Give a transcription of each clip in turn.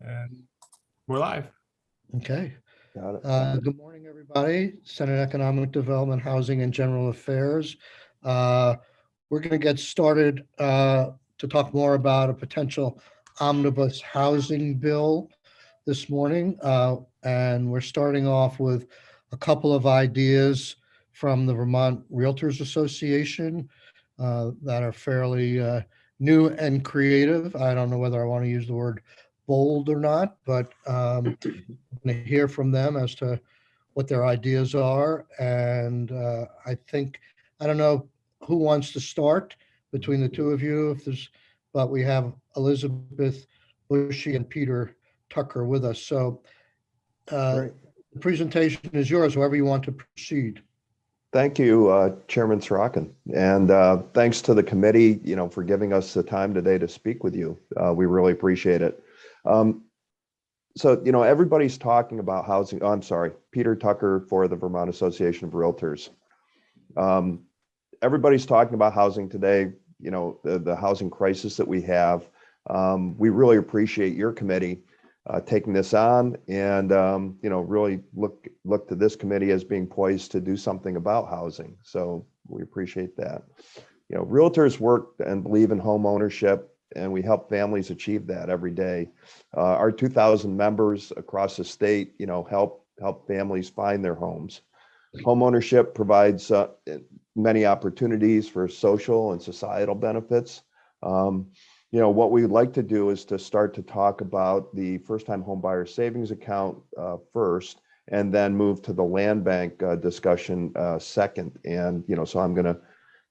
And we're live. Okay. Got it. Good morning, everybody. Senate Economic Development, Housing and General Affairs. We're going to get started to talk more about a potential omnibus housing bill this morning. And we're starting off with a couple of ideas from the Vermont Realtors Association that are fairly new and creative. I don't know whether I want to use the word bold or not, but I'm going to hear from them as to what their ideas are. And I don't know who wants to start between the two of you, but we have Elizabeth Bushy and Peter Tucker with us. So Great. the presentation is yours, whoever you want to proceed. Thank you, Chairman Sorokin. And thanks to the committee, for giving us the time today to speak with you. We really appreciate it. So, everybody's talking about housing. Oh, I'm sorry, Peter Tucker for the Vermont Association of Realtors. Everybody's talking about housing today, the housing crisis that we have. We really appreciate your committee taking this on and, really look to this committee as being poised to do something about housing. So we appreciate that. Realtors work and believe in home ownership, and we help families achieve that every day. Our 2,000 members across the state, help families find their homes. Home ownership provides many opportunities for social and societal benefits. What we'd like to do is to start to talk about the first-time home buyer savings account first, and then move to the land bank discussion second. And so I'm going to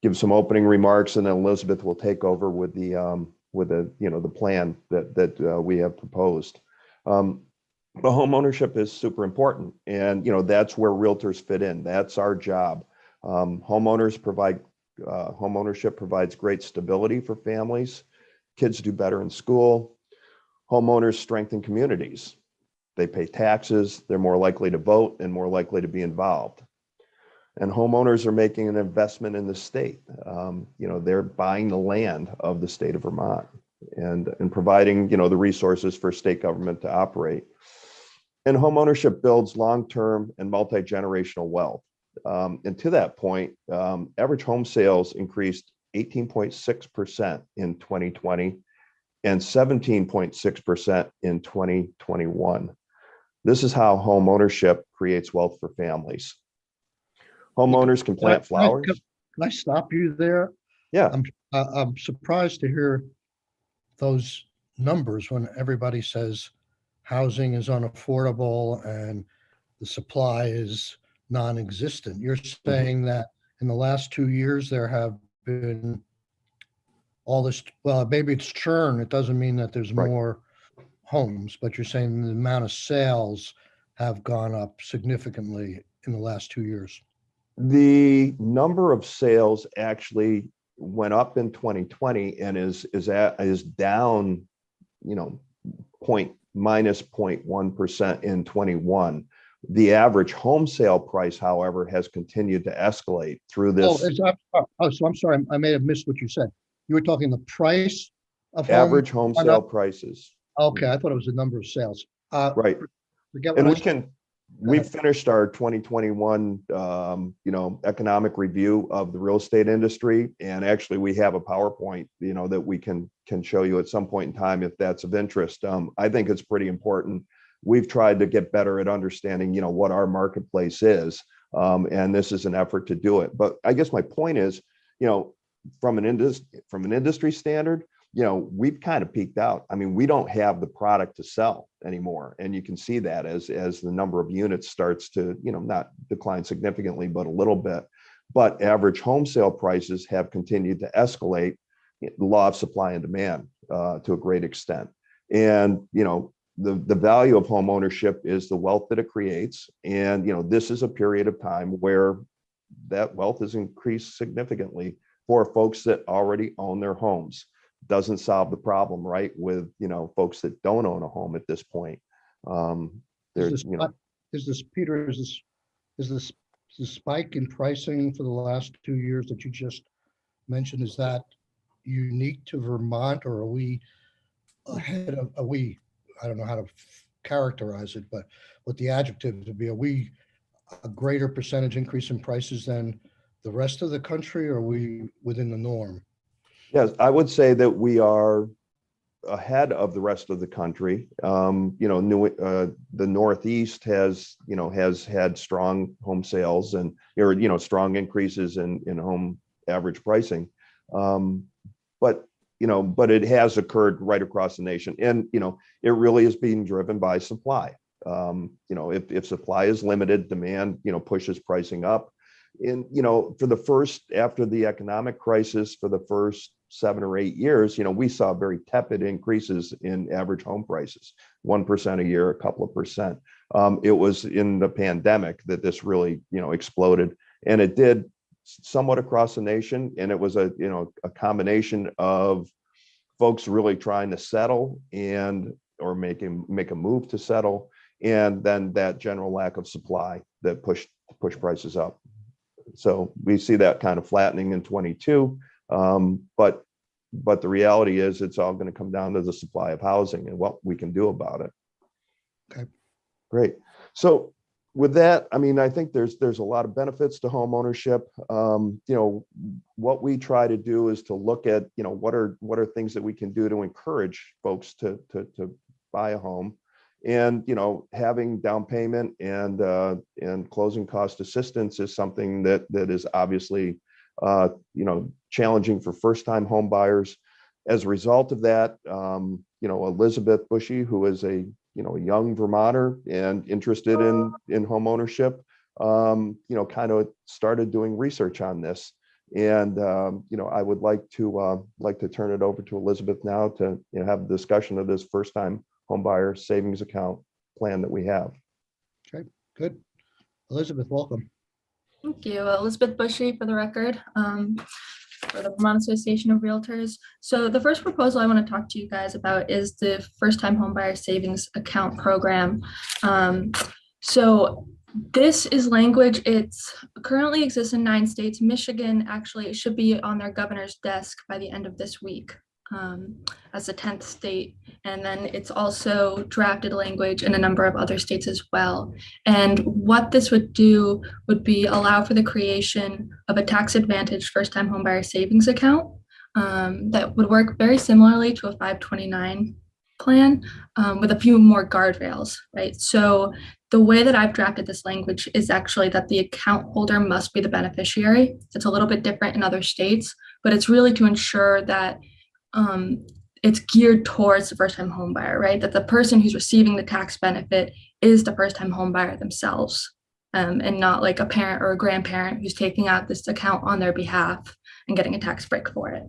give some opening remarks, and then Elizabeth will take over with the plan that we have proposed. But home ownership is super important, and that's where realtors fit in. That's our job. Home ownership provides great stability for families. Kids do better in school. Homeowners strengthen communities. They pay taxes. They're more likely to vote and more likely to be involved. And homeowners are making an investment in the state. They're buying the land of the state of Vermont and providing, the resources for state government to operate. And homeownership builds long-term and multi-generational wealth. And to that point, average home sales increased 18.6% in 2020 and 17.6% in 2021. This is how home ownership creates wealth for families. Homeowners can plant flowers. Can I stop you there? Yeah. I'm surprised to hear those numbers when everybody says housing is unaffordable and the supply is non-existent. You're saying that in the last 2 years there have been all this, well, maybe it's churn. It doesn't mean that there's Right. more homes, but you're saying the amount of sales have gone up significantly in the last 2 years. The number of sales actually went up in 2020 and is down, minus 0.1% in 21. The average home sale price, however, has continued to escalate through this. So I'm sorry, I may have missed what you said. You were talking the price of average home sale prices. Okay, I thought it was the number of sales. Right. And we finished our 2021, economic review of the real estate industry. And actually we have a PowerPoint, that we can show you at some point in time if that's of interest. I think it's pretty important. We've tried to get better at understanding, what our marketplace is. And this is an effort to do it. But I guess my point is, from an industry standard, we've kind of peaked out. I mean, we don't have the product to sell anymore. And you can see that as the number of units starts to, not decline significantly, but a little bit. But average home sale prices have continued to escalate, the law of supply and demand to a great extent. And, the value of home ownership is the wealth that it creates. And, this is a period of time where that wealth has increased significantly for folks that already own their homes. Doesn't solve the problem, right? With, folks that don't own a home at this point. Is this spike in pricing for the last 2 years that you just mentioned, is that unique to Vermont, or are we I don't know how to characterize it, but what the adjective would be. Are we a greater percentage increase in prices than the rest of the country, or are we within the norm? Yes, I would say that we are ahead of the rest of the country. The Northeast has had strong home sales and, strong increases in home average pricing. But it has occurred right across the nation. And, it really is being driven by supply. If supply is limited, demand, pushes pricing up. And, after the economic crisis, for the first 7 or 8 years, we saw very tepid increases in average home prices, 1% a year, a couple of percent. It was in the pandemic that this really, exploded, and it did somewhat across the nation. And it was a combination of folks really trying to settle or make a move to settle, and then that general lack of supply that pushed prices up. So we see that kind of flattening in 22. But the reality is it's all going to come down to the supply of housing and what we can do about it. Okay. Great. So with that, I think there's a lot of benefits to home ownership. What we try to do is to look at, what are things that we can do to encourage folks to buy a home. And, having down payment and closing cost assistance is something that is obviously, challenging for first-time home buyers. As a result of that, Elizabeth Bushy, who is a young Vermonter and interested in home ownership, kind of started doing research on this. And I would like to turn it over to Elizabeth now to have a discussion of this first-time home buyer savings account plan that we have. Okay, good. Elizabeth, welcome. Thank you. Elizabeth Bushy for the record, for the Vermont Association of Realtors. So the first proposal I want to talk to you guys about is the first-time homebuyer savings account program. So this is language, it's currently exists in 9 states. Michigan, actually, it should be on their governor's desk by the end of this week as the 10th state. And then it's also drafted language in a number of other states as well. And what this would do would be allow for the creation of a tax-advantaged first-time homebuyer savings account that would work very similarly to a 529 plan with a few more guardrails, right? So the way that I've drafted this language is actually that the account holder must be the beneficiary. It's a little bit different in other states, but it's really to ensure that it's geared towards the first-time home buyer, right? That the person who's receiving the tax benefit is the first-time home buyer themselves, and not like a parent or a grandparent who's taking out this account on their behalf and getting a tax break for it.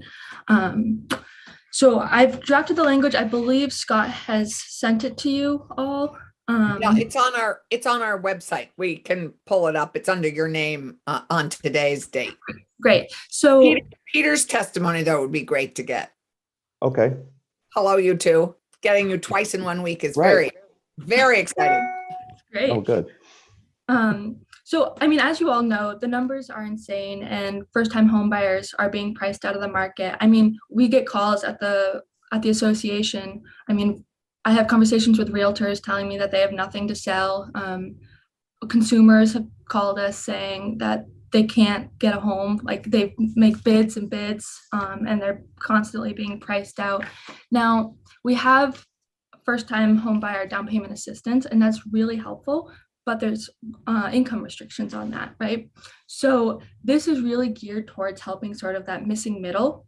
So I've drafted the language. I believe Scott has sent it to you all. Yeah, it's on our website. We can pull it up. It's under your name on today's date. Great. So Peter's testimony, though, would be great to get. Okay. Hello, you two. Getting you twice in 1 week is Right. very exciting. great. Oh, good. So, as you all know, the numbers are insane and first-time home buyers are being priced out of the market. We get calls at the association. I have conversations with realtors telling me that they have nothing to sell. Consumers have called us saying that they can't get a home, like they make bids and bids, and they're constantly being priced out. Now, we have first-time home buyer down payment assistance, and that's really helpful, but there's income restrictions on that, right? So this is really geared towards helping sort of that missing middle.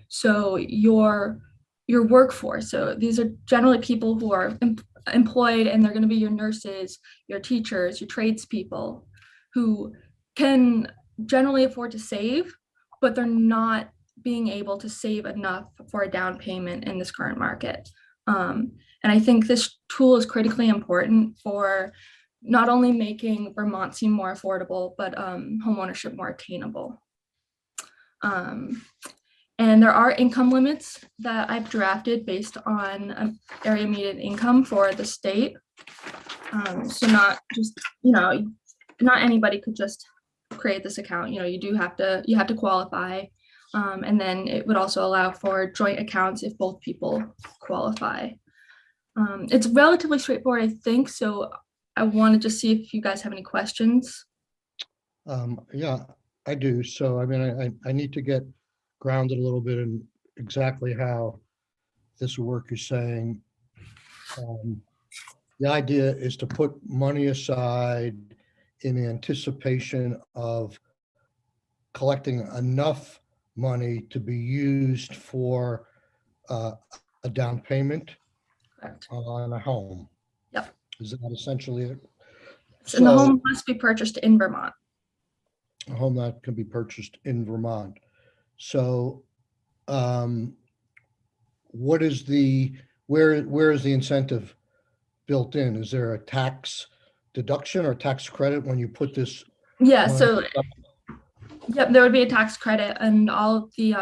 So your workforce, so these are generally people who are employed, and they're going to be your nurses, your teachers, your tradespeople, who can generally afford to save, but they're not being able to save enough for a down payment in this current market. And I think this tool is critically important for not only making Vermont seem more affordable, but homeownership more attainable. And there are income limits that I've drafted based on area median income for the state. So not just, not anybody could just create this account. You have to qualify. And then it would also allow for joint accounts if both people qualify. It's relatively straightforward, I think, so I want to just see if you guys have any questions. Yeah, I do. So, I mean, I need to get grounded a little bit in exactly how this work is saying. The idea is to put money aside in anticipation of collecting enough money to be used for a down payment Correct. on a home. Yep. Is that essentially it? And the So, home must be purchased in Vermont. a home that can be purchased in Vermont. So, what is where is the incentive built in? Is there a tax deduction or tax credit when you put this? Yeah, money so aside? yep, there would be a tax credit and all of the,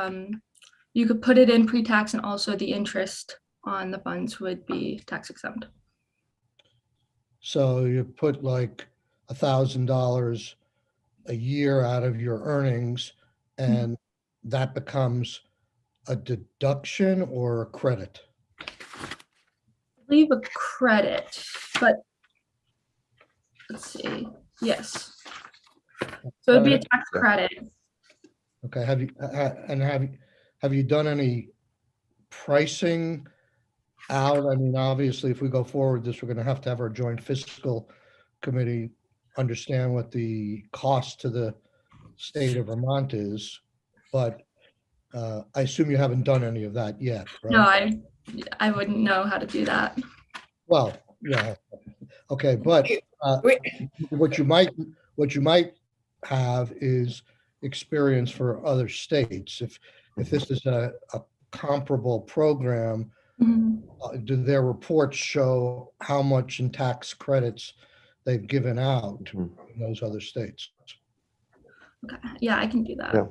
you could put it in pre-tax and also the interest on the funds would be tax exempt. So you put like $1,000 a year out of your earnings, and that becomes a deduction or a credit? Leave a credit, but let's see, yes. So it'd be a tax credit. Okay, have you done any pricing out? I mean, obviously, if we go forward this, we're gonna have to have our joint fiscal committee understand what the cost to the state of Vermont is, but I assume you haven't done any of that yet, No, right? I wouldn't know how to do that. Well, yeah, okay, but We- what you might have is experience for other states. If this is a comparable program, Mhm. do their reports show how much in tax credits they've given out Mhm. in those other states? Okay, yeah, I can do that. Yeah.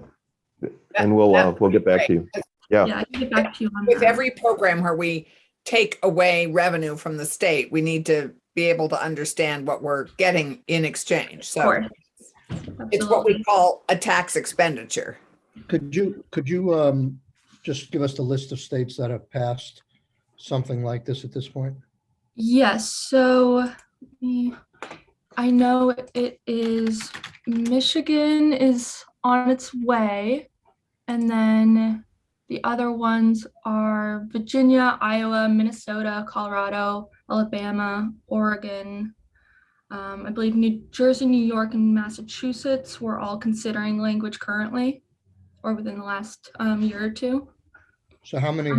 And we'll get back to you. Yeah. Yeah, I can get back to you on With that. every program where we take away revenue from the state, we need to be able to understand what we're getting in exchange. Of So course. it's what we Absolutely. call a tax expenditure. Could you just give us the list of states that have passed something like this at this point? Yes, so I know it is, Michigan is on its way, and then the other ones are Virginia, Iowa, Minnesota, Colorado, Alabama, Oregon. I believe New Jersey, New York, and Massachusetts were all considering language currently or within the last year or two. So how many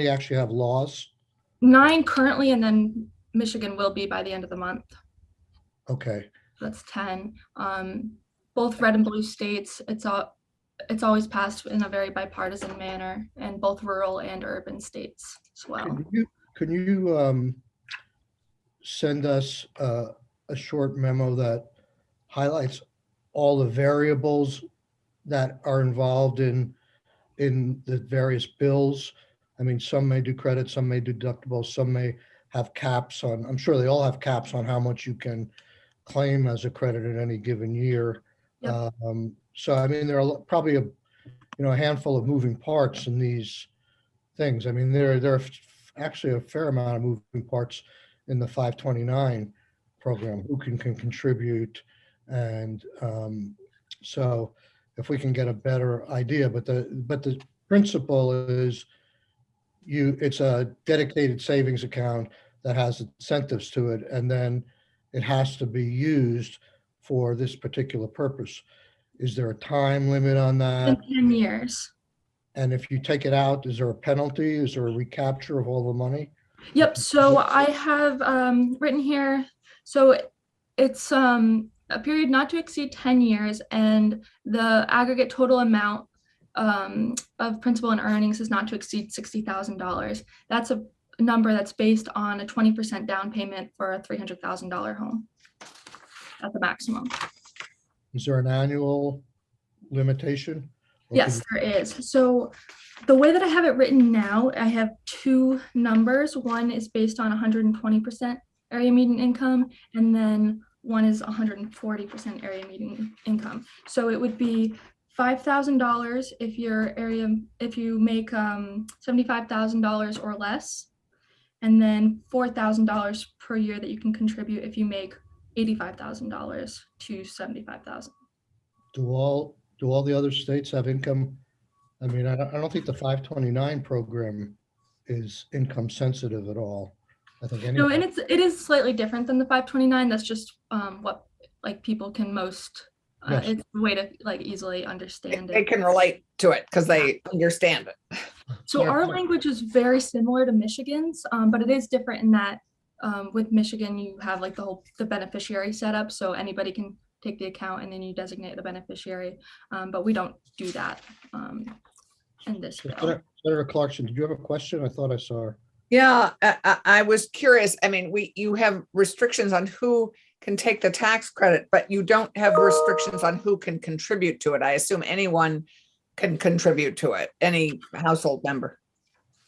actually have laws? 9 currently, and then Michigan will be by the end of the month. Okay, That's 10. Both red and blue states, it's always passed in a very bipartisan manner, and both rural and urban states as well. can you send us a short memo that highlights all the variables that are involved in the various bills? I mean, some may do credit, some may do deductibles, some may have caps on, I'm sure they all have caps on how much you can claim as a credit in any given year. Yep. So I mean, there are probably a handful of moving parts in these things. I mean, there are actually a fair amount of moving parts in the 529 program, who can contribute. And so if we can get a better idea, but the principle is it's a dedicated savings account that has incentives to it, and then it has to be used for this particular purpose. Is there a time limit on that? In 10 years. And if you take it out, is there a penalty? Is there a recapture of all the money? Yep, so I have written here, so it's a period not to exceed 10 years, and the aggregate total amount of principal and earnings is not to exceed $60,000. That's a number that's based on a 20% down payment for a $300,000 home at the maximum. Is there an annual limitation? Or Yes, there is. So the way that I have it written now, I have 2 numbers. One is based on 120% area median income, and then one is 140% area median income. So it would be $5,000 if you make $75,000 or less, and then $4,000 per year that you can contribute if you make $85,000 to $75,000. Do all the other states have income? I mean, I don't think the 529 program is income sensitive at all. I think any. No, and it is slightly different than the 529. That's just what like people can most. Yes. It's a way to like easily understand They it. can relate to it because they understand it. So Yeah. our language is very similar to Michigan's, but it is different in that with Michigan you have like the beneficiary setup, so anybody can take the account and then you designate the beneficiary, but we don't do that in this bill. Senator Clarkson, did you have a question? I thought I saw her. Yeah, I was curious. I mean, you have restrictions on who can take the tax credit, but you don't have restrictions on who can contribute to it. I assume anyone can contribute to it, any household member.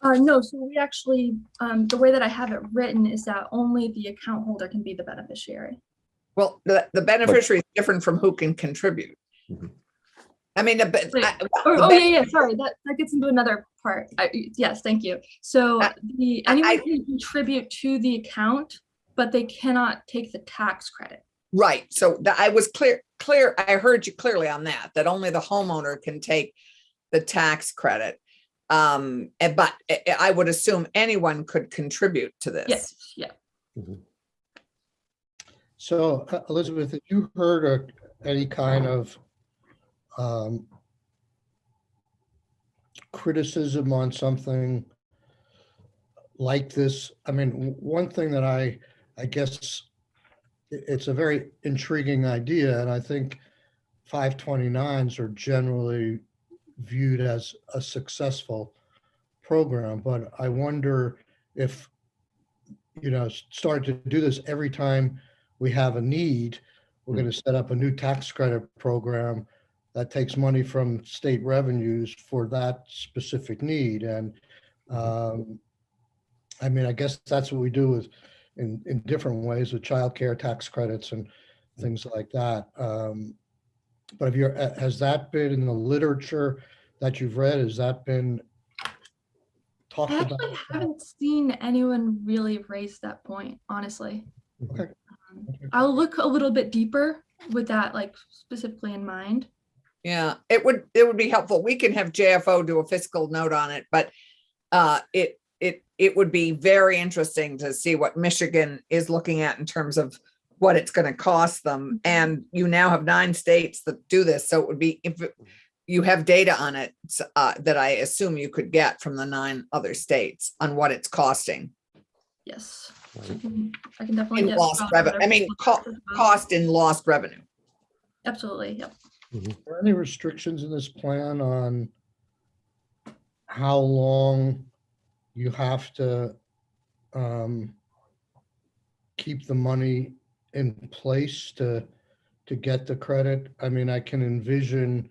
No, so we actually, the way that I have it written is that only the account holder can be the beneficiary. Well, the beneficiary is different from who can contribute. Mhm. I mean, Yeah, sorry, that gets into another part. Yes, thank you. So anyone can contribute to the account, but they cannot take the tax credit. right. So I was clear. I heard you clearly on that only the homeowner can take the tax credit. But I would assume anyone could contribute to this. Yes, yeah. So Elizabeth, have you heard any kind of criticism on something like this? I mean, one thing that I guess it's a very intriguing idea, and I think 529s are generally viewed as a successful program, but I wonder if, start to do this every time we have a need, we're going to set up a new tax credit program that takes money from state revenues for that specific need. And I mean, I guess that's what we do with in different ways with childcare tax credits and things like that. But has that been in the literature that you've read? Has that been talked I about? actually haven't seen anyone really raise that point, honestly. Okay. I'll look a little bit deeper with that, like specifically in mind. Yeah, it would be helpful. We can have JFO do a fiscal note on it, but it would be very interesting to see what Michigan is looking at in terms of what it's going to cost them. And you now have 9 states that do this. So it would be, if you have data on it that I assume you could get from the 9 other states on what it's costing. Yes, I can definitely In get lost revenue. I mean, cost in lost revenue. Absolutely, yep. Are there any restrictions in this plan on how long you have to keep the money in place to get the credit? I mean, I can envision,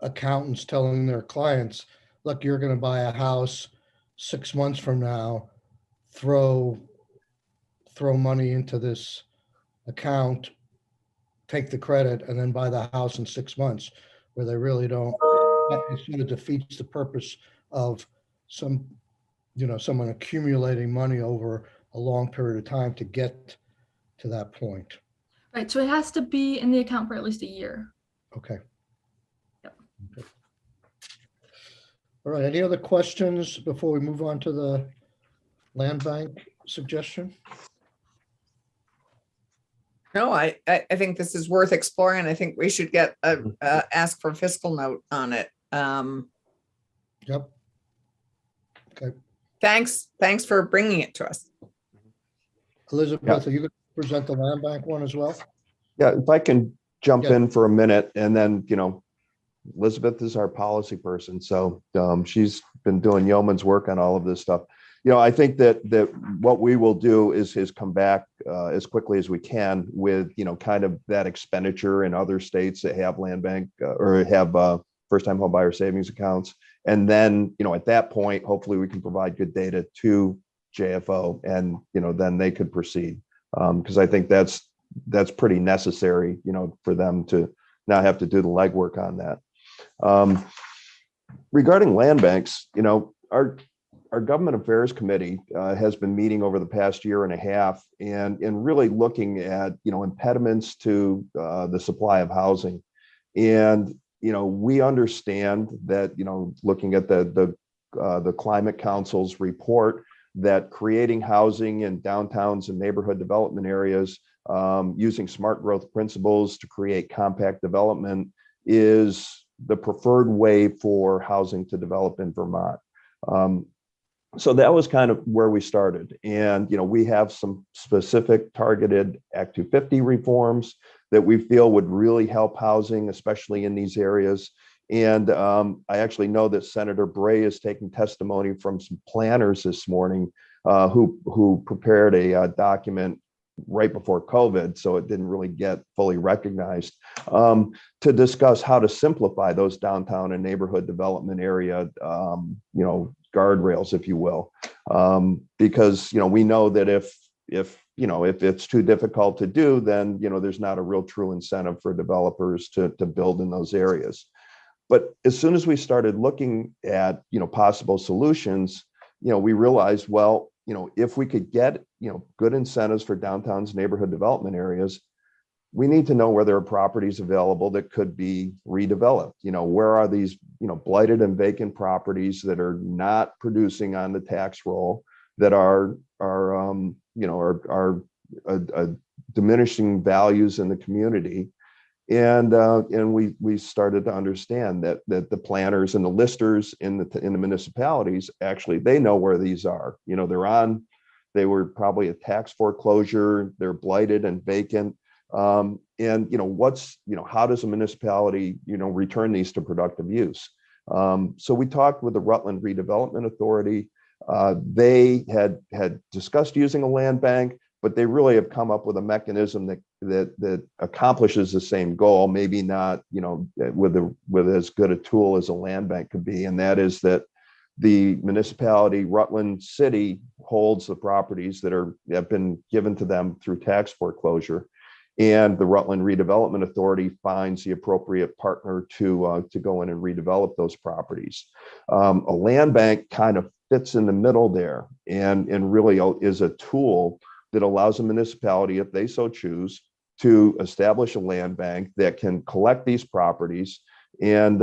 accountants telling their clients, look, you're going to buy a house 6 months from now, throw money into this account, take the credit, and then buy the house in 6 months, where they really don't. It sort of defeats the purpose of someone accumulating money over a long period of time to get to that point. Right, so it has to be in the account for at least a year. Okay. Yep. Okay. All right, any other questions before we move on to the land bank suggestion? No, I think this is worth exploring. And I think we should get ask for a fiscal note on it. Yep. Okay. Thanks for bringing it to us. Elizabeth, are you going to present the land bank one as well? Yeah, if I can jump Yeah. in for a minute, and then, Elizabeth is our policy person, so she's been doing yeoman's work on all of this stuff. I think that what we will do is come back as quickly as we can with, kind of that expenditure in other states that have land bank or have first-time home buyer savings accounts. And then, at that point, hopefully we can provide good data to JFO, and, then they could proceed. Because I think that's pretty necessary, for them to not have to do the legwork on that. Regarding land banks, our Government Affairs Committee has been meeting over the past year and a half and really looking at, impediments to the supply of housing. And, we understand that, looking at the Climate Council's report, that creating housing in downtowns and neighborhood development areas using smart growth principles to create compact development is the preferred way for housing to develop in Vermont. So that was kind of where we started. And, we have some specific targeted Act 250 reforms that we feel would really help housing, especially in these areas. And I actually know that Senator Bray is taking testimony from some planners this morning who prepared a document right before COVID, so it didn't really get fully recognized, to discuss how to simplify those downtown and neighborhood development area, guardrails, if you will, because we know that if it's too difficult to do, then there's not a real true incentive for developers to build in those areas. But as soon as we started looking at possible solutions, we realized, well, if we could get good incentives for downtowns, neighborhood development areas, we need to know where there are properties available that could be redeveloped. Where are these blighted and vacant properties that are not producing on the tax roll, that are diminishing values in the community. And we started to understand that the planners and the listers in the municipalities, actually, they know where these are. They were probably a tax foreclosure, they're blighted and vacant. And how does a municipality return these to productive use? So we talked with the Rutland Redevelopment Authority. They had discussed using a land bank, but they really have come up with a mechanism that accomplishes the same goal, maybe not, with as good a tool as a land bank could be. And that is that the municipality, Rutland City, holds the properties that have been given to them through tax foreclosure. And the Rutland Redevelopment Authority finds the appropriate partner to go in and redevelop those properties. A land bank kind of fits in the middle there and really is a tool that allows a municipality, if they so choose, to establish a land bank that can collect these properties and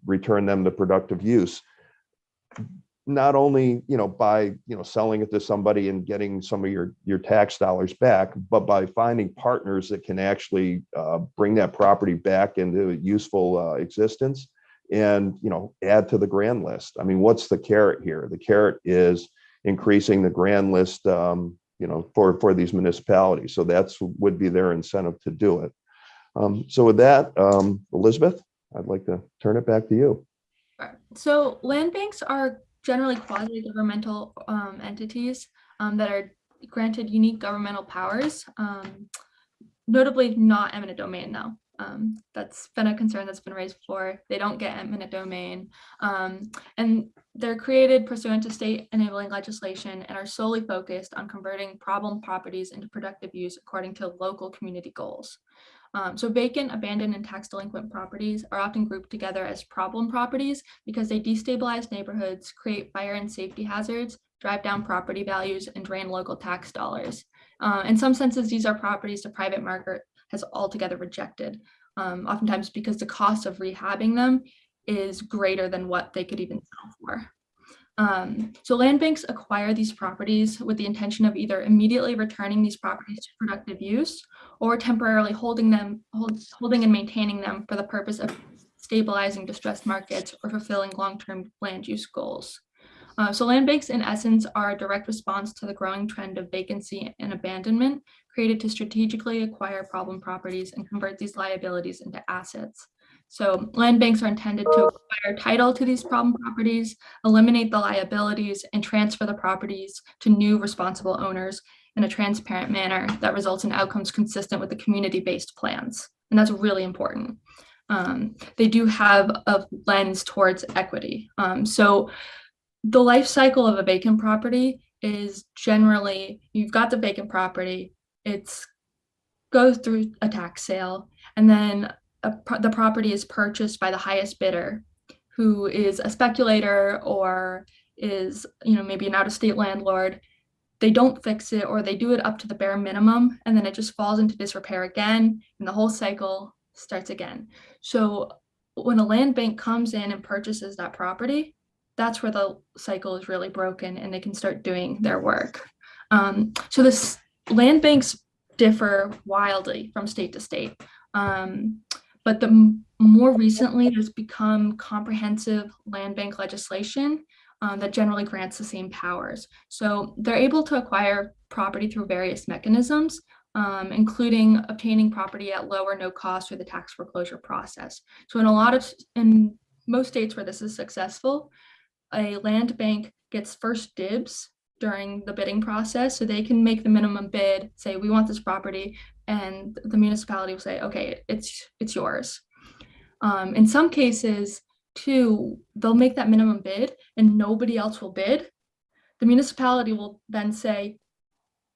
return them to productive use. Not only by selling it to somebody and getting some of your tax dollars back, but by finding partners that can actually bring that property back into useful existence and add to the grand list. I mean, what's the carrot here? The carrot is increasing the grand list, for these municipalities. So that's would be their incentive to do it. So with that, Elizabeth, I'd like to turn it back to you. So land banks are generally quasi-governmental entities that are granted unique governmental powers, notably not eminent domain though. That's been a concern that's been raised before. They don't get eminent domain, and they're created pursuant to state enabling legislation and are solely focused on converting problem properties into productive use according to local community goals. So vacant, abandoned, and tax delinquent properties are often grouped together as problem properties because they destabilize neighborhoods, create fire and safety hazards, drive down property values, and drain local tax dollars. In some senses, these are properties the private market has altogether rejected, oftentimes because the cost of rehabbing them is greater than what they could even sell for. So land banks acquire these properties with the intention of either immediately returning these properties to productive use or temporarily holding and maintaining them for the purpose of stabilizing distressed markets or fulfilling long-term land use goals. So land banks, in essence, are a direct response to the growing trend of vacancy and abandonment created to strategically acquire problem properties and convert these liabilities into assets. So land banks are intended to acquire title to these problem properties, eliminate the liabilities, and transfer the properties to new responsible owners in a transparent manner that results in outcomes consistent with the community-based plans. And that's really important. They do have a lens towards equity. So the life cycle of a vacant property is generally, you've got the vacant property, it goes through a tax sale, and then the property is purchased by the highest bidder, who is a speculator or is, maybe an out-of-state landlord, they don't fix it or they do it up to the bare minimum, and then it just falls into disrepair again, and the whole cycle starts again. So when a land bank comes in and purchases that property, that's where the cycle is really broken and they can start doing their work. So this land banks differ wildly from state to state. But more recently, there's become comprehensive land bank legislation that generally grants the same powers. So they're able to acquire property through various mechanisms, including obtaining property at low or no cost through the tax foreclosure process. So in most states where this is successful, a land bank gets first dibs during the bidding process, so they can make the minimum bid, say we want this property, and the municipality will say, okay, it's yours. In some cases too, they'll make that minimum bid and nobody else will bid. The municipality will then say,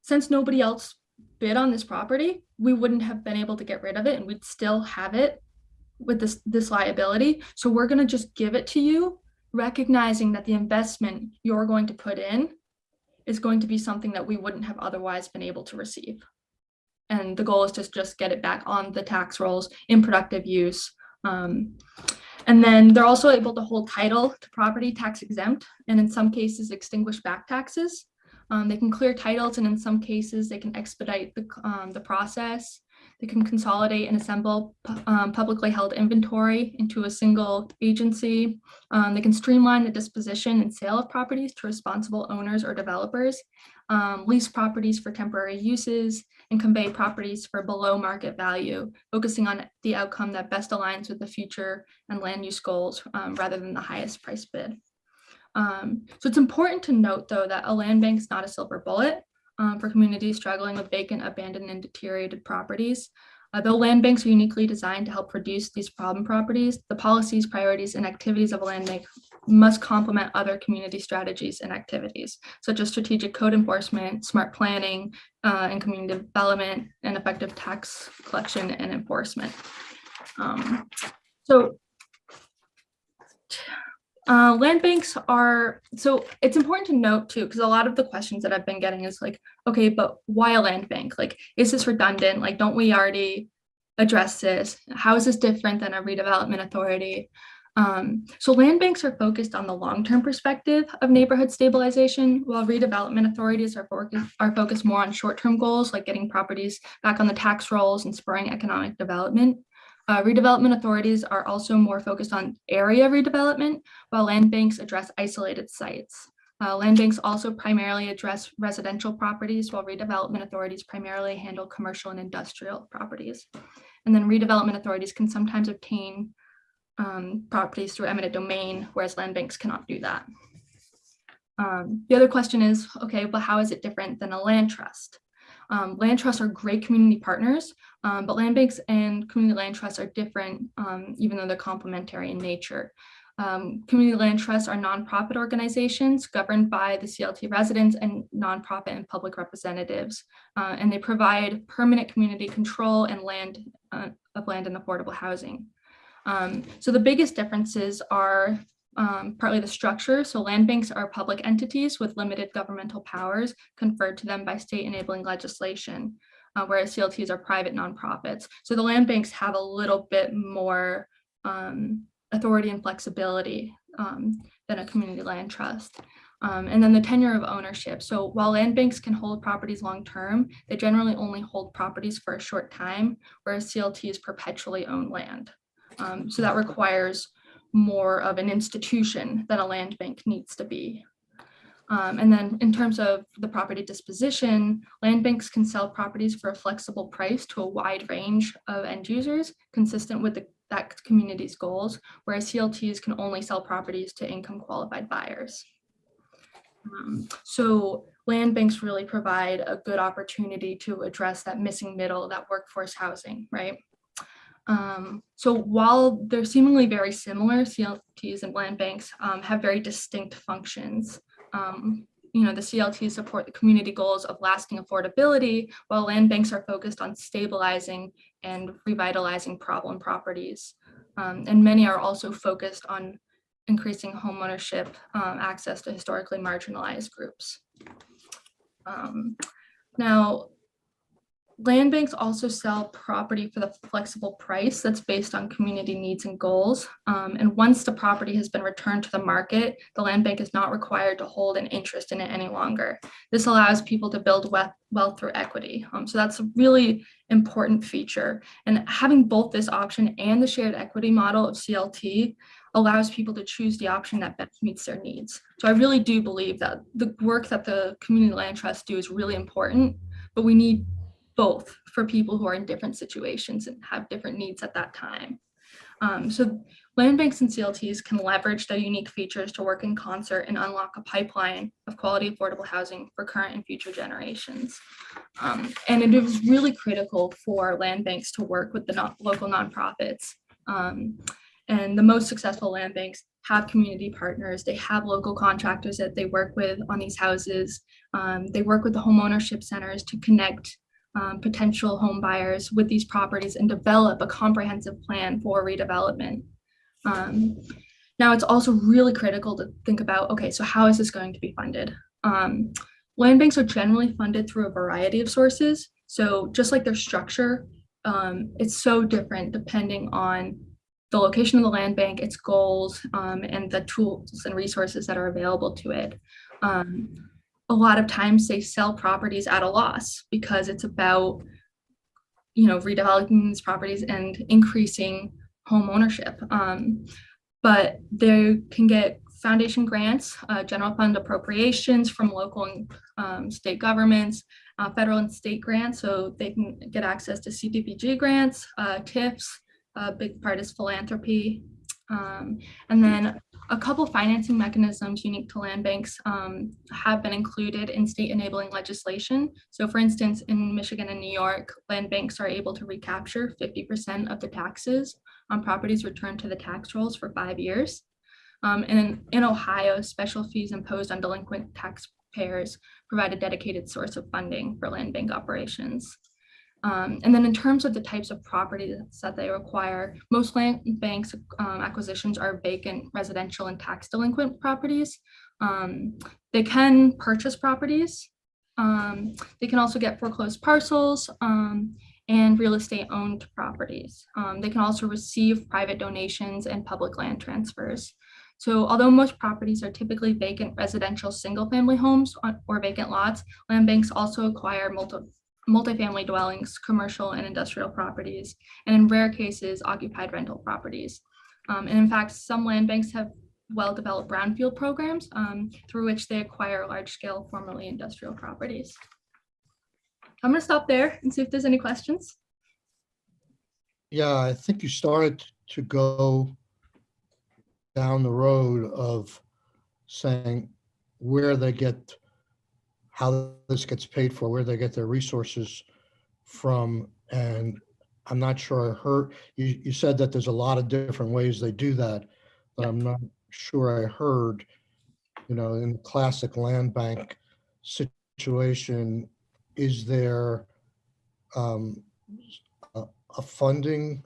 since nobody else bid on this property, we wouldn't have been able to get rid of it and we'd still have it with this liability. So we're going to just give it to you, recognizing that the investment you're going to put in is going to be something that we wouldn't have otherwise been able to receive. And the goal is to just get it back on the tax rolls in productive use. And then they're also able to hold title to property tax exempt, and in some cases extinguish back taxes. They can clear titles, and in some cases they can expedite the process. They can consolidate and assemble publicly held inventory into a single agency. They can streamline the disposition and sale of properties to responsible owners or developers, lease properties for temporary uses, and convey properties for below market value, focusing on the outcome that best aligns with the future and land use goals rather than the highest price bid. So it's important to note, though, that a land bank is not a silver bullet for communities struggling with vacant, abandoned, and deteriorated properties. Though land banks are uniquely designed to help reduce these problem properties, the policies, priorities, and activities of a land bank must complement other community strategies and activities, such as strategic code enforcement, smart planning, and community development, and effective tax collection and enforcement. Land banks are, so it's important to note too, because a lot of the questions that I've been getting is like, okay, but why a land bank? Like, is this redundant? Like, don't we already address this? How is this different than a redevelopment authority? So land banks are focused on the long-term perspective of neighborhood stabilization, while redevelopment authorities are focused more on short-term goals, like getting properties back on the tax rolls and spurring economic development. Redevelopment authorities are also more focused on area redevelopment, while land banks address isolated sites. Land banks also primarily address residential properties, while redevelopment authorities primarily handle commercial and industrial properties. And then redevelopment authorities can sometimes obtain properties through eminent domain, whereas land banks cannot do that. The other question is, okay, but how is it different than a land trust? Land trusts are great community partners, but land banks and community land trusts are different, even though they're complementary in nature. Community land trusts are nonprofit organizations governed by the CLT residents and nonprofit and public representatives, and they provide permanent community control and land and affordable housing. So the biggest differences are partly the structure. So land banks are public entities with limited governmental powers conferred to them by state enabling legislation, whereas CLTs are private nonprofits. So the land banks have a little bit more authority and flexibility than a community land trust. And then the tenure of ownership. So while land banks can hold properties long-term, they generally only hold properties for a short time, whereas CLTs perpetually own land. So that requires more of an institution than a land bank needs to be. And then in terms of the property disposition, land banks can sell properties for a flexible price to a wide range of end users consistent with that community's goals, whereas CLTs can only sell properties to income qualified buyers. So land banks really provide a good opportunity to address that missing middle, that workforce housing, right? So while they're seemingly very similar, CLTs and land banks have very distinct functions. The CLTs support the community goals of lasting affordability, while land banks are focused on stabilizing and revitalizing problem properties. And many are also focused on increasing homeownership, access to historically marginalized groups. Now, land banks also sell property for the flexible price that's based on community needs and goals. And once the property has been returned to the market, the land bank is not required to hold an interest in it any longer. This allows people to build wealth through equity. So that's a really important feature. And having both this option and the shared equity model of CLT allows people to choose the option that best meets their needs. So I really do believe that the work that the community land trusts do is really important, but we need both for people who are in different situations and have different needs at that time. So land banks and CLTs can leverage their unique features to work in concert and unlock a pipeline of quality affordable housing for current and future generations. And it is really critical for land banks to work with the local nonprofits. And the most successful land banks have community partners. They have local contractors that they work with on these houses. They work with the home ownership centers to connect potential home buyers with these properties and develop a comprehensive plan for redevelopment. Now, it's also really critical to think about, okay, so how is this going to be funded? Land banks are generally funded through a variety of sources. So just like their structure, it's so different depending on the location of the land bank, its goals, and the tools and resources that are available to it. A lot of times they sell properties at a loss because it's about, redeveloping these properties and increasing home ownership. But they can get foundation grants, general fund appropriations from local and state governments, federal and state grants, so they can get access to CDBG grants, TIFs. A big part is philanthropy. And then a couple financing mechanisms unique to land banks have been included in state enabling legislation. So for instance, in Michigan and New York, land banks are able to recapture 50% of the taxes on properties returned to the tax rolls for 5 years. And in Ohio, special fees imposed on delinquent taxpayers provide a dedicated source of funding for land bank operations. And then in terms of the types of properties that they require, most land banks acquisitions are vacant, residential, and tax delinquent properties. They can purchase properties. They can also get foreclosed parcels and real estate owned properties. They can also receive private donations and public land transfers. So although most properties are typically vacant residential single family homes or vacant lots, land banks also acquire multifamily dwellings, commercial and industrial properties, and in rare cases, occupied rental properties. And in fact, some land banks have well-developed brownfield programs through which they acquire large-scale formerly industrial properties. I'm gonna stop there and see if there's any questions. Yeah, I think you started to go down the road of saying where they get, how this gets paid for, where they get their resources from. And I'm not sure I heard, you said that there's a lot of different ways they do that, but I'm not sure I heard, in the classic land bank situation, is there a funding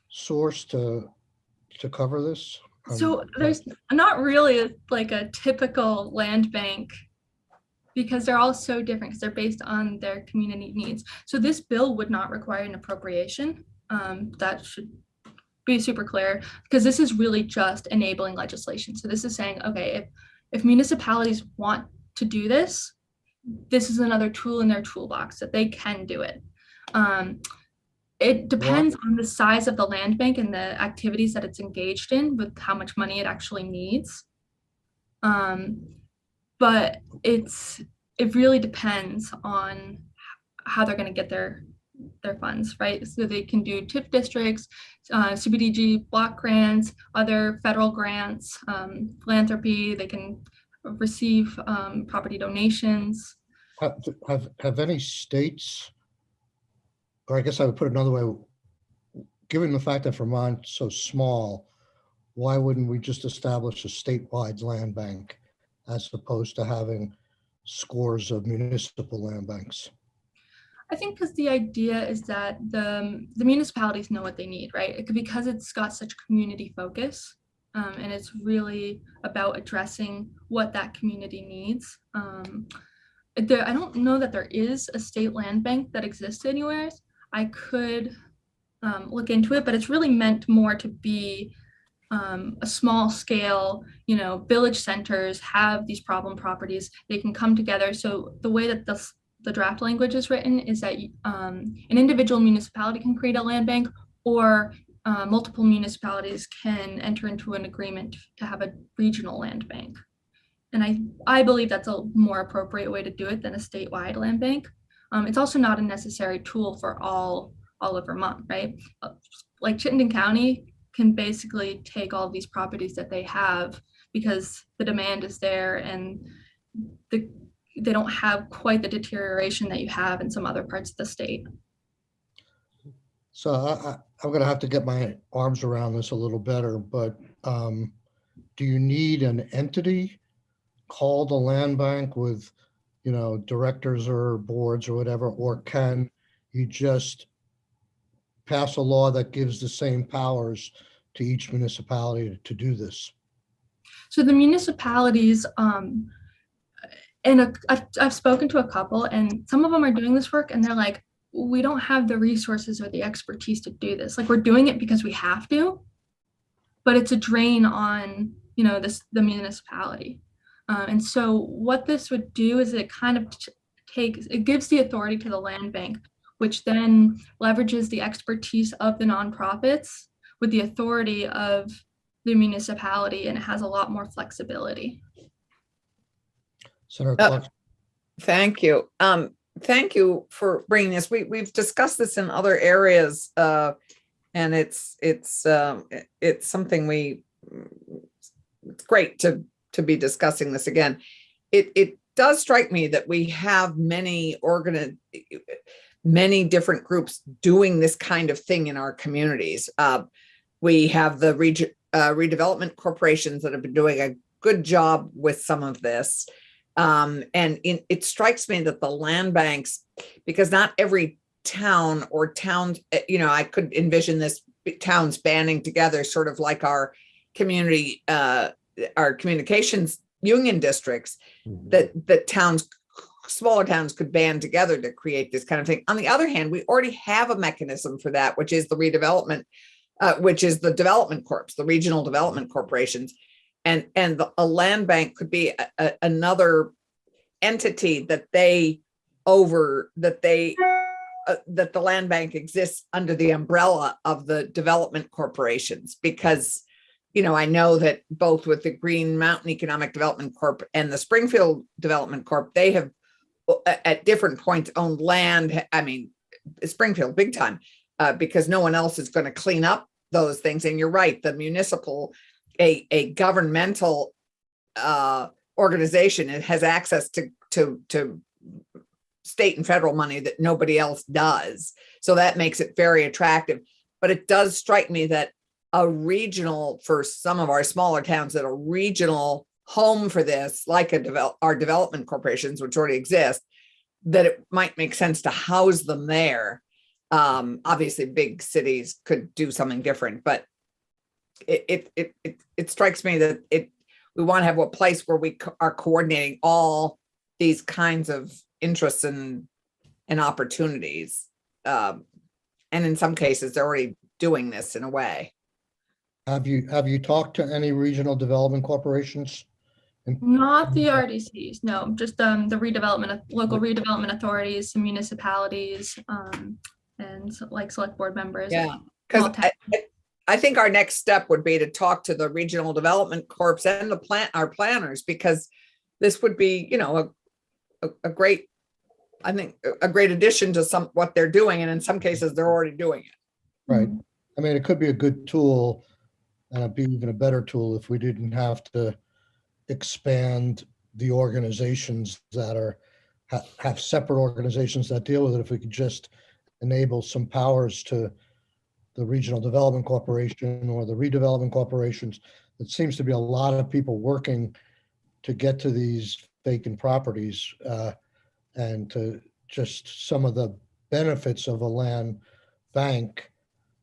source to cover this? So there's not really like a typical land bank because they're all so different because they're based on their community needs. So this bill would not require an appropriation. That should be super clear because this is really just enabling legislation. So this is saying, okay, if municipalities want to do this, this is another tool in their toolbox that they can do it. It depends on the size of the land bank and the activities that it's engaged in with how much money it actually needs. But it really depends on how they're going to get their funds, right? So they can do TIF districts, CBDG block grants, other federal grants, philanthropy. They can receive property donations. Have any states, or I guess I would put it another way, given the fact that Vermont's so small, why wouldn't we just establish a statewide land bank as opposed to having scores of municipal land banks? I think because the idea is that the municipalities know what they need, right? Because it's got such community focus. And it's really about addressing what that community needs. I don't know that there is a state land bank that exists anywhere. I could look into it, but it's really meant more to be a small scale, village centers have these problem properties. They can come together. So the way that the draft language is written is that an individual municipality can create a land bank, or multiple municipalities can enter into an agreement to have a regional land bank. And I believe that's a more appropriate way to do it than a statewide land bank. It's also not a necessary tool for all of Vermont, right? Like Chittenden County can basically take all of these properties that they have because the demand is there, and they don't have quite the deterioration that you have in some other parts of the state. So I'm going to have to get my arms around this a little better, but do you need an entity called a land bank with, directors or boards or whatever, or can you just pass a law that gives the same powers to each municipality to do this? So the municipalities, and I've spoken to a couple, and some of them are doing this work, and they're like, we don't have the resources or the expertise to do this. Like, we're doing it because we have to, but it's a drain on, the municipality. And so what this would do is it kind of it gives the authority to the land bank, which then leverages the expertise of the nonprofits with the authority of the municipality, and it has a lot more flexibility. Senator Clark. Thank you. Thank you for bringing this. We've discussed this in other areas, and it's something it's great to be discussing this again. It does strike me that we have many different groups doing this kind of thing in our communities. We have the redevelopment corporations that have been doing a good job with some of this. It strikes me that the land banks, because not every town or towns, I could envision this towns banding together, sort of like our community, our communications union districts, that smaller towns could band together to create this kind of thing. On the other hand, we already have a mechanism for that, which is the redevelopment, which is the development corps, the regional development corporations. And a land bank could be another entity that the land bank exists under the umbrella of the development corporations, because I know that both with the Green Mountain Economic Development Corp and the Springfield Development Corp, they have at different points owned land. I mean, Springfield big time, because no one else is going to clean up those things. And you're right, the municipal, a governmental organization, it has access to state and federal money that nobody else does. So that makes it very attractive. But it does strike me that a regional, for some of our smaller towns, that a regional home for this, like our development corporations, which already exist, that it might make sense to house them there. Obviously, big cities could do something different, but it strikes me that we want to have a place where we are coordinating all these kinds of interests and opportunities. And in some cases, they're already doing this in a way. Have you talked to any regional development corporations? Not the RDCs, no, just the local redevelopment authorities, some municipalities, and like select board members. Yeah, because I think our next step would be to talk to the regional development corps and our planners, because this would be, a great, I think, a great addition to what they're doing, and in some cases they're already doing it. Right. I mean, it could be a good tool, and it'd be even a better tool if we didn't have to expand the organizations that have separate organizations that deal with it. If we could just enable some powers to the Regional Development Corporation or the redevelopment corporations. It seems to be a lot of people working to get to these vacant properties, and to just some of the benefits of a land bank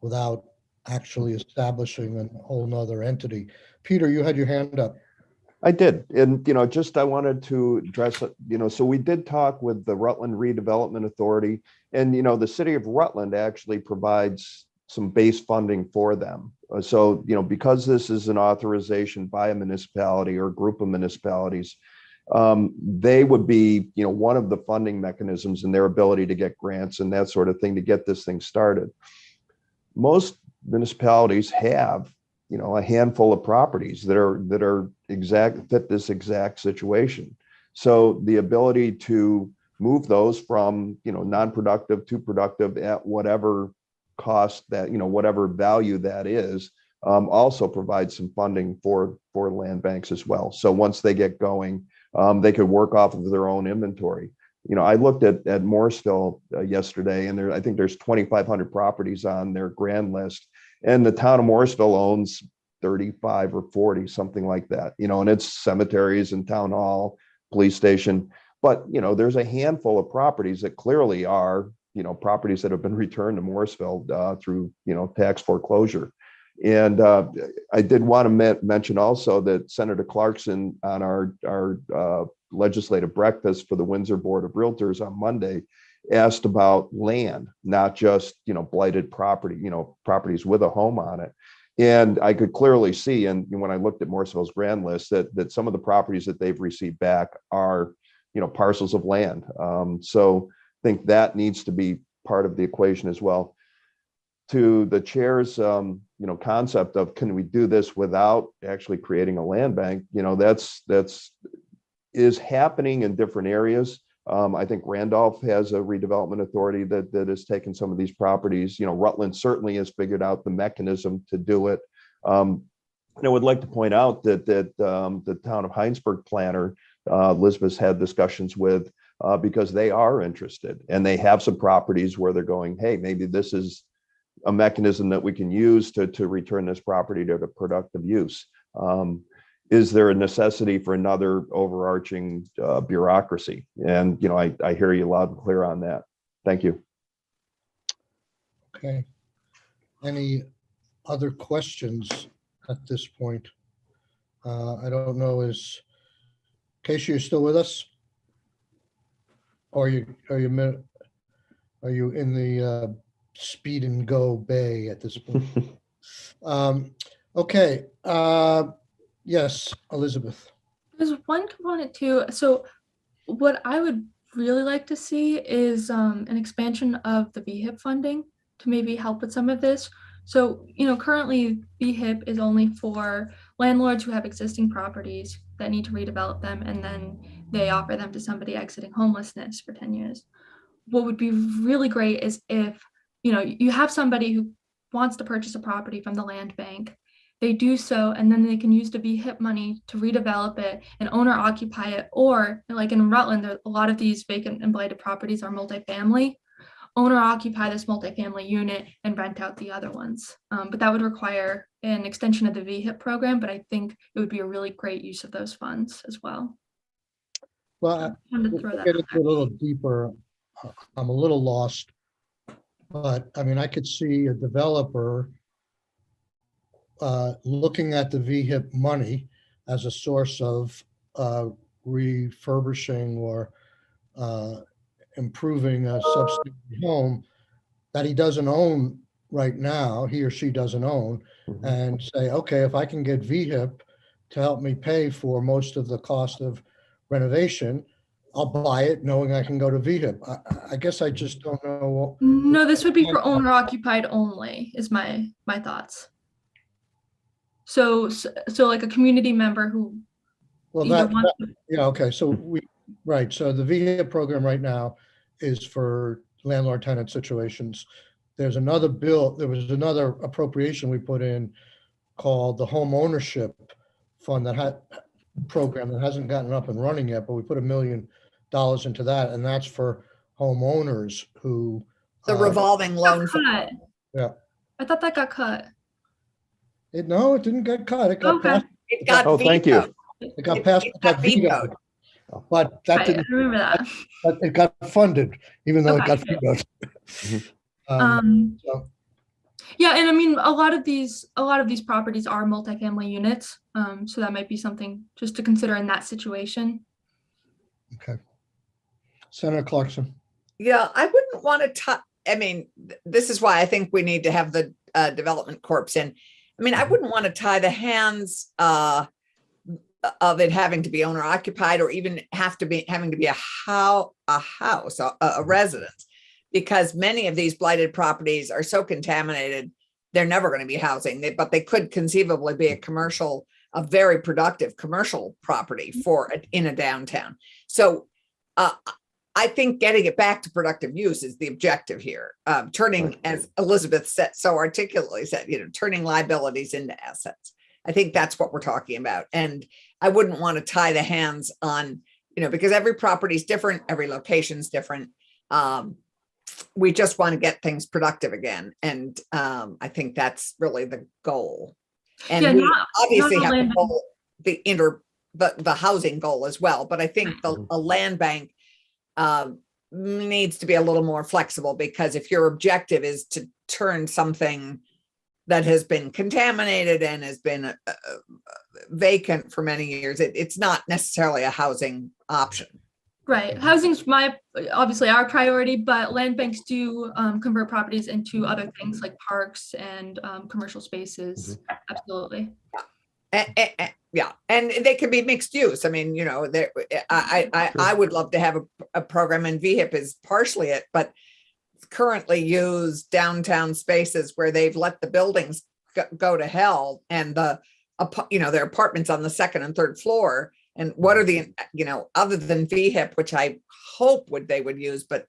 without actually establishing a whole nother entity. Peter, you had your hand up. I did. And, just I wanted to address, so we did talk with the Rutland Redevelopment Authority, and, the city of Rutland actually provides some base funding for them. So, because this is an authorization by a municipality or a group of municipalities, they would be, one of the funding mechanisms in their ability to get grants and that sort of thing to get this thing started. Most municipalities have, a handful of properties that are fit this exact situation. So the ability to move those from, non-productive to productive at whatever cost that, whatever value that is, also provides some funding for land banks as well. So once they get going, they could work off of their own inventory. I looked at Morrisville yesterday, and I think there's 2,500 properties on their grand list, and the town of Morrisville owns 35 or 40, something like that, and it's cemeteries and town hall, police station. But, there's a handful of properties that clearly are, properties that have been returned to Morrisville through, tax foreclosure. And I did want to mention also that Senator Clarkson on our legislative breakfast for the Windsor Board of Realtors on Monday asked about land, not just, blighted property, properties with a home on it. And I could clearly see, and when I looked at Morrisville's grand list, that some of the properties that they've received back are, parcels of land. So I think that needs to be part of the equation as well. To the chair's, concept of, can we do this without actually creating a land bank? That's is happening in different areas. I think Randolph has a redevelopment authority that has taken some of these properties. Rutland certainly has figured out the mechanism to do it. And I would like to point out that the town of Heinsberg planner, Elizabeth's had discussions with, because they are interested and they have some properties where they're going, hey, maybe this is a mechanism that we can use to return this property to the productive use. Is there a necessity for another overarching bureaucracy? And, I hear you loud and clear on that. Thank you. Okay. Any other questions at this point? I don't know, is Casey, you're still with us? Or are you in the speed and go bay at this point? Okay. Yes, Elizabeth. There's one component too. So what I would really like to see is an expansion of the VHIP funding to maybe help with some of this. So, currently VHIP is only for landlords who have existing properties that need to redevelop them, and then they offer them to somebody exiting homelessness for 10 years. What would be really great is if, you have somebody who wants to purchase a property from the land bank, they do so, and then they can use the VHIP money to redevelop it and owner occupy it. Or like in Rutland, a lot of these vacant and blighted properties are multifamily. Owner occupy this multifamily unit and rent out the other ones. But that would require an extension of the VHIP program, but I think it would be a really great use of those funds as well. Well, Wanted to we'll throw that get out into there. a little deeper. I'm a little lost, but I mean, I could see a developer looking at the VHIP money as a source of refurbishing or improving a substandard home that he doesn't own right now, he or she doesn't own, Mhm. and say, okay, if I can get VHIP to help me pay for most of the cost of renovation, I'll buy it knowing I can go to VHIP. I guess I just don't know. No, this would be for owner occupied only, is my thoughts. So like a community member who Well, either wants to. yeah, okay, so right, so the VHIP program right now is for landlord tenant situations. There's another bill, there was another appropriation we put in called the home ownership fund program that hasn't gotten up and running yet, but we put $1 million into that, and that's for homeowners who. The revolving loan. Cut. Yeah. I thought that got cut. No, it didn't get cut. It got Okay. passed. It got Oh, thank you. vetoed. It got passed. It got vetoed. But that Right, didn't. I remember that. But it got funded, even though it Okay. got vetoed. Mhm. So, Yeah, and I mean, a lot of these properties are multifamily units, so that might be something just to consider in that situation. Okay. Senator Clarkson. Yeah, I wouldn't want to touch, I mean, this is why I think we need to have the development corps in. I mean, I wouldn't want to tie the hands of it having to be owner occupied or even having to be a house, a residence, because many of these blighted properties are so contaminated, they're never going to be housing, but they could conceivably be a very productive commercial property in a downtown. So I think getting it back to productive use is the objective here. Turning, as Elizabeth said, so articulately said, turning liabilities into assets. I think that's what we're talking about. And I wouldn't want to tie the hands on, because every property is different, every location is different. We just want to get things productive again. And I think that's really the goal. And Yeah, we obviously not have land the goal, the housing goal as well. But I think a land bank needs to be a little more flexible, because if your objective is to turn something that has been contaminated and has been vacant for many years, it's not necessarily a housing option. Right. Housing's obviously our priority, but land banks do convert properties into other things like parks and commercial spaces. Absolutely. Yeah, and they can be mixed use. I mean, I would love to have a program, and VHIP is partially it, but currently use downtown spaces where they've let the buildings go to hell, and their apartments on the second and third floor. And what are the, other than VHIP, which I hope they would use, but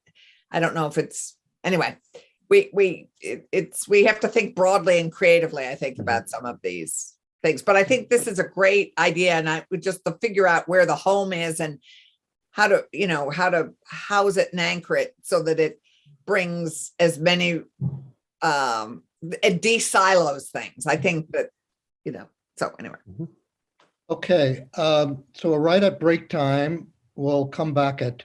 I don't know if it's, anyway, we have to think broadly and creatively, I think, about some of these things. But I think this is a great idea, and I would just to figure out where the home is and how to house it and anchor it so that it brings as many de-silos things. I think that, so anyway. Okay, so we're right at break time. We'll come back at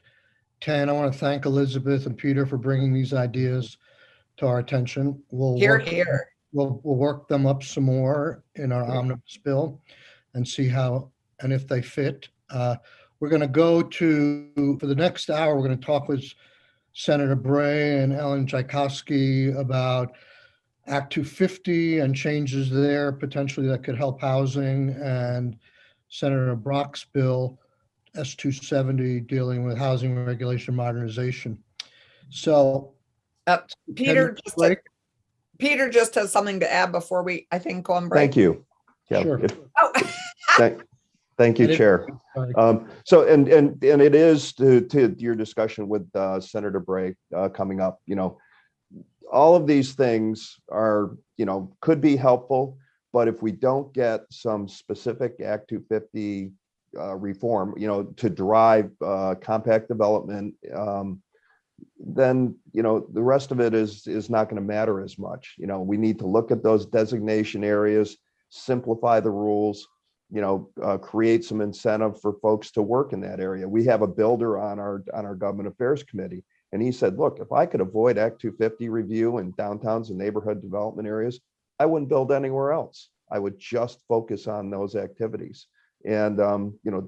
10. I want to thank Elizabeth and Peter for bringing these ideas to our attention. Here. We'll work them up some more in our omnibus bill and see how and if they fit. We're going to go for the next hour, we're going to talk with Senator Bray and Ellen Tchaikovsky about Act 250 and changes there potentially that could help housing, and Senator Brock's bill, S270, dealing with housing regulation modernization. So Peter just has something to add before we, I think, go on break. Thank you. Yeah. Sure. Thank you, Chair. So, and it is to your discussion with Senator Bray coming up, all of these things are, could be helpful, but if we don't get some specific Act 250 reform, to drive compact development, then, the rest of it is not going to matter as much. We need to look at those designation areas, simplify the rules, create some incentive for folks to work in that area. We have a builder on our Government Affairs Committee, and he said, look, if I could avoid Act 250 review in downtowns and neighborhood development areas, I wouldn't build anywhere else. I would just focus on those activities. And,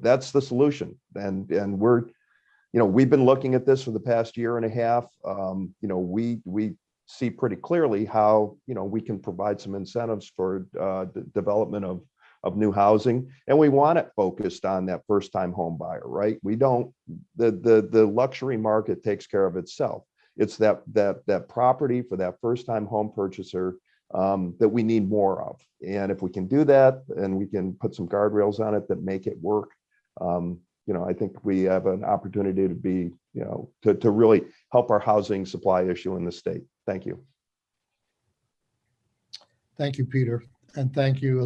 that's the solution. And we're, we've been looking at this for the past year and a half. We see pretty clearly how, we can provide some incentives for the development of new housing, and we want it focused on that first-time home buyer, right? We don't, the luxury market takes care of itself. It's that property for that first-time home purchaser that we need more of. And if we can do that, and we can put some guardrails on it that make it work, I think we have an opportunity to be, to really help our housing supply issue in the state. Thank you. Thank you, Peter, and thank you,